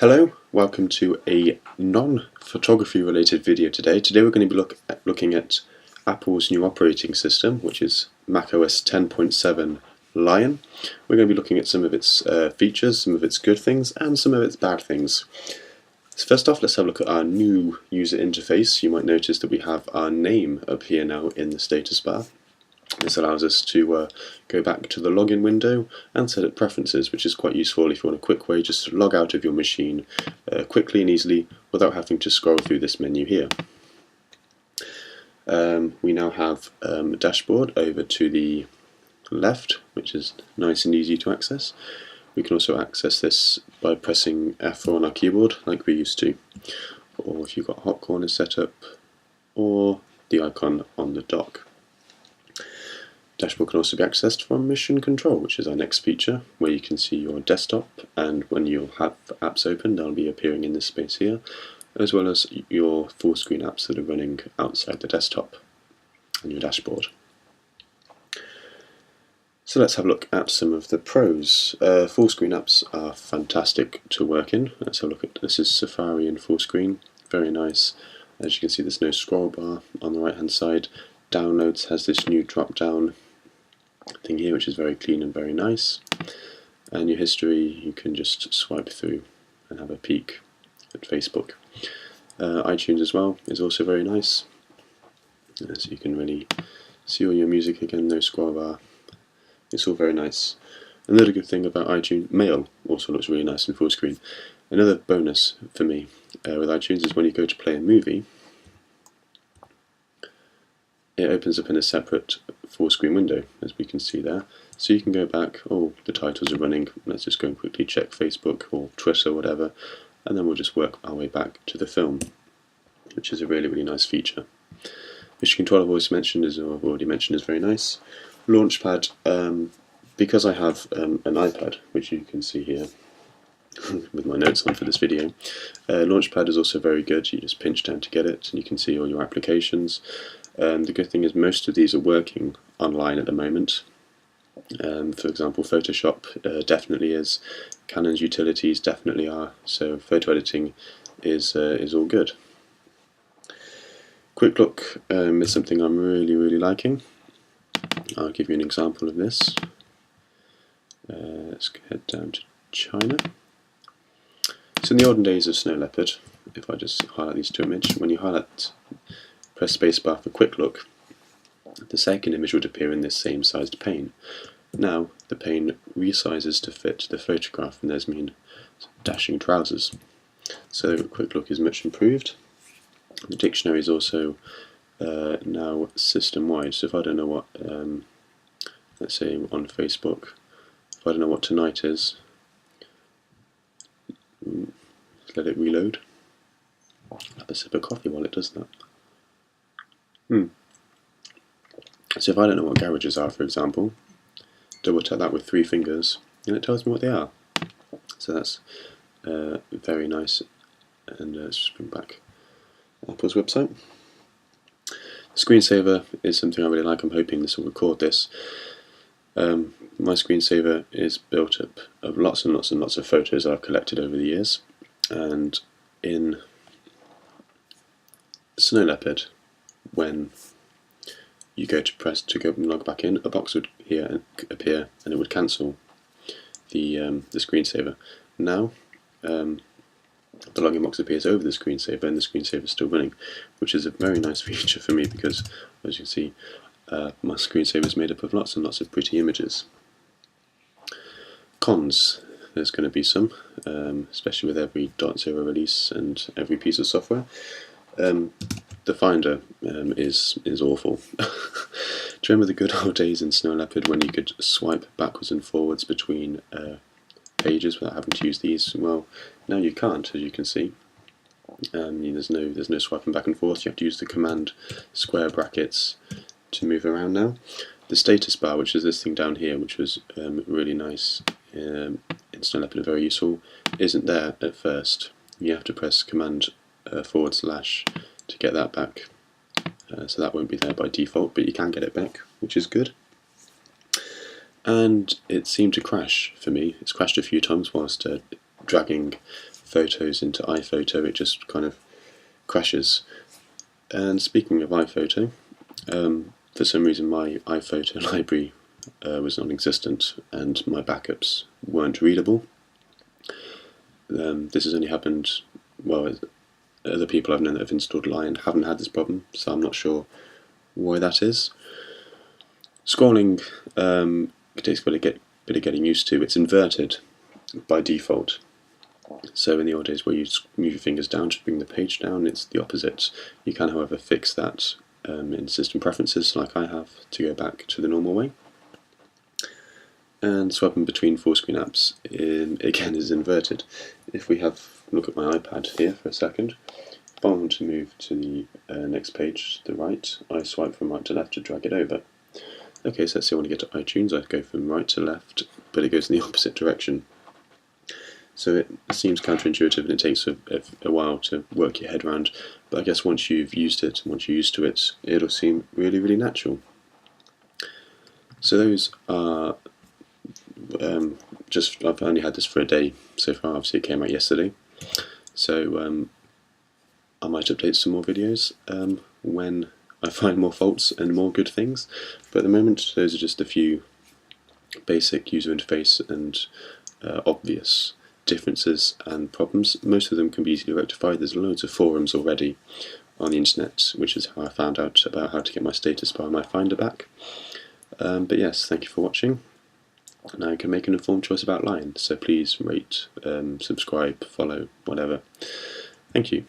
Hello, welcome to a non-photography related video today. Today we're going to be looking at Apple's new operating system, which is macOS 10.7 Lion. We're going to be looking at some of its features, some of its good things, and some of its bad things. So first off, let's have a look at our new user interface. You might notice that we have our name up here now in the status bar. This allows us to go back to the login window and set up preferences, which is quite useful if you want a quick way just to log out of your machine quickly and easily without having to scroll through this menu here. We now have a dashboard over to the left, which is nice and easy to access. We can also access this by pressing F4 on our keyboard like we used to, or if you've got hot corners set up, or the icon on the dock. Dashboard can also be accessed from Mission Control, which is our next feature, where you can see your desktop, and when you have apps open they'll be appearing in this space here, as well as your full screen apps that are running outside the desktop and your dashboard. So let's have a look at some of the pros. Full screen apps are fantastic to work in. Let's have a look at this. Is Safari in full screen, very nice. As you can see, there's no scroll bar on the right hand side. Downloads has this new drop down thing here, which is very clean and very nice. And your history, you can just swipe through and have a peek at Facebook. iTunes as well is also very nice, so you can really see all your music again, no scroll bar. It's all very nice. Another good thing about iTunes, Mail also looks really nice in full screen. Another bonus for me with iTunes is when you go to play a movie, it opens up in a separate full screen window, as we can see there. So you can go back, oh, the titles are running, let's just go and quickly check Facebook or Twitter or whatever, and then we'll just work our way back to the film, which is a really, really nice feature. Mission Control I've already mentioned is very nice. Launchpad, because I have an iPad, which you can see here with my notes on for this video, Launchpad is also very good. You just pinch down to get it and you can see all your applications. The good thing is most of these are working online at the moment. For example, Photoshop definitely is, Canon's utilities definitely are, so photo editing is all good. Quick Look is something I'm really liking. I'll give you an example of this. Let's head down to China. So in the olden days of Snow Leopard, if I just highlight these two images, when you press spacebar for Quick Look, the second image would appear in this same sized pane. Now the pane resizes to fit the photograph, and there's me in dashing trousers. So Quick Look is much improved. The dictionary is also now system-wide, so if I don't know what, let's say on Facebook, if I don't know what tonight is, let it reload. I'll have a sip of coffee while it does that. So if I don't know what garages are, for example, double tap that with 3 fingers and it tells me what they are. So that's very nice. And let's just bring back Apple's website. Screensaver is something I really like. I'm hoping this will record this. My screensaver is built up of lots and lots of photos I've collected over the years, and in Snow Leopard, when you go and log back in, a box would appear and it would cancel the screensaver. Now the login box appears over the screensaver and the screensaver is still running, which is a very nice feature for me because, as you can see, my screensaver is made up of lots and lots of pretty images. Cons, there's going to be some, especially with every .0 release and every piece of software. The Finder is awful. Do you remember the good old days in Snow Leopard when you could swipe backwards and forwards between pages without having to use these? Well, now you can't, as you can see. There's no swiping back and forth. You have to use the command square brackets to move around now. The status bar, which is this thing down here, which was really nice in Snow Leopard and very useful, isn't there at first. You have to press command / to get that back. So that won't be there by default, but you can get it back, which is good. And it seemed to crash for me. It's crashed a few times whilst dragging photos into iPhoto, it just kind of crashes. And speaking of iPhoto, for some reason my iPhoto library was non-existent and my backups weren't readable. This has only happened, well, other people I've known that have installed Lion haven't had this problem, so I'm not sure why that is. Scrolling takes quite a bit of getting used to. It's inverted by default. So in the old days where you move your fingers down to bring the page down, it's the opposite. You can, however, fix that in system preferences, like I have, to go back to the normal way. And swapping between full screen apps again is inverted. If we look at my iPad here for a second, if I want to move to the next page to the right, I swipe from right to left to drag it over. Okay, so let's say I want to get to iTunes, I go from right to left, but it goes in the opposite direction. So it seems counterintuitive and it takes a while to work your head around, but I guess once you've used it, once you're used to it, it'll seem really, really natural. So those are I've only had this for a day so far. Obviously it came out yesterday, so I might update some more videos when I find more faults and more good things, but at the moment those are just a few basic user interface and obvious differences and problems. Most of them can be easily rectified. There's loads of forums already on the internet, which is how I found out about how to get my status bar and my Finder back. But yes, thank you for watching. Now you can make an informed choice about Lion, so please rate, subscribe, follow, whatever. Thank you.